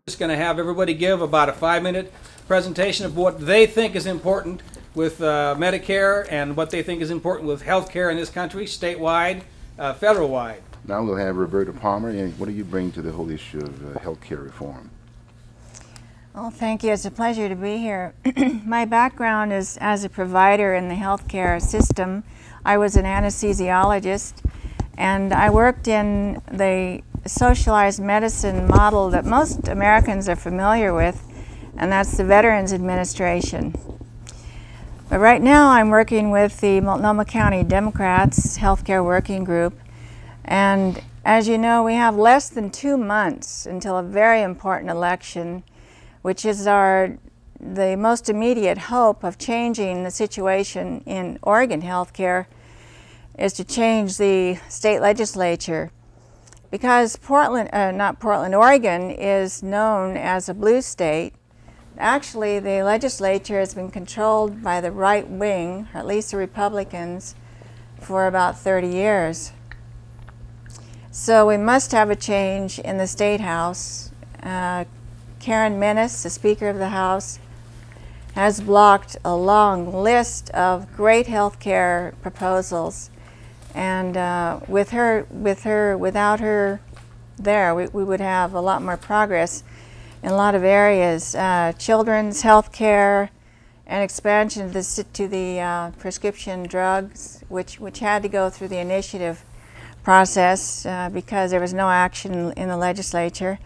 Just going to have everybody give about a 5-minute presentation of what they think is important with Medicare and what they think is important with health care in this country, statewide, federal-wide. Now we'll have Roberta Palmer, and what do you bring to the whole issue of health care reform? Well, thank you. It's a pleasure to be here. My background is as a provider in the healthcare system. I was an anesthesiologist, and I worked in the socialized medicine model that most Americans are familiar with, and that's the Veterans Administration. But right now I'm working with the Multnomah County Democrats Healthcare Working Group, and as you know, we have less than 2 months until a very important election, which is the most immediate hope of changing the situation in Oregon healthcare, is to change the state legislature. Because Oregon is known as a blue state, actually the legislature has been controlled by the right wing, or at least the Republicans, for about 30 years. So we must have a change in the State House. Karen Menace, the Speaker of the House, has blocked a long list of great health care proposals. And without her there, we would have a lot more progress in a lot of areas. Children's health care and expansion to the prescription drugs, which had to go through the initiative process because there was no action in the legislature.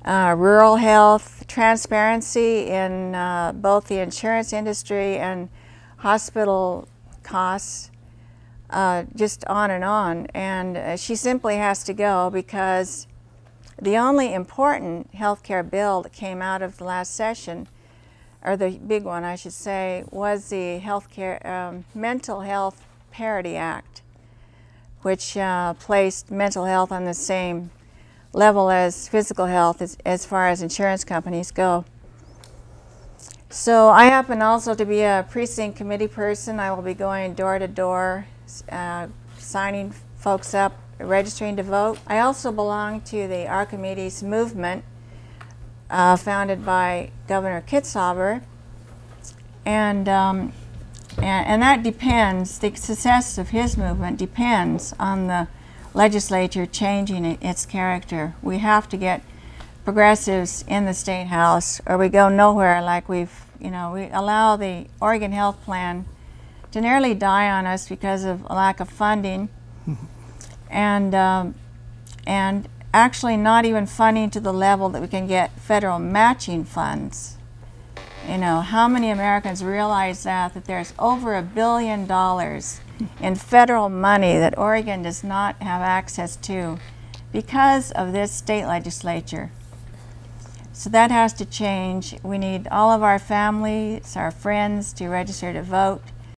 Rural health, transparency in both the insurance industry and hospital costs, just on. And she simply has to go because the only important health care bill that came out of the last session, or the big one I should say, was the Mental Health Parity Act, which placed mental health on the same level as physical health as far as insurance companies go. So I happen also to be a precinct committee person. I will be going door to door, signing folks up, registering to vote. I also belong to the Archimedes movement, founded by Governor Kitzhaber, and that depends, the success of his movement depends on the legislature changing its character. We have to get progressives in the State House or we go nowhere. Like we allow the Oregon Health Plan to nearly die on us because of a lack of funding and actually not even funding to the level that we can get federal matching funds. You know, how many Americans realize that there's over $1 billion in federal money that Oregon does not have access to because of this state legislature? So that has to change. We need all of our families, our friends to register to vote.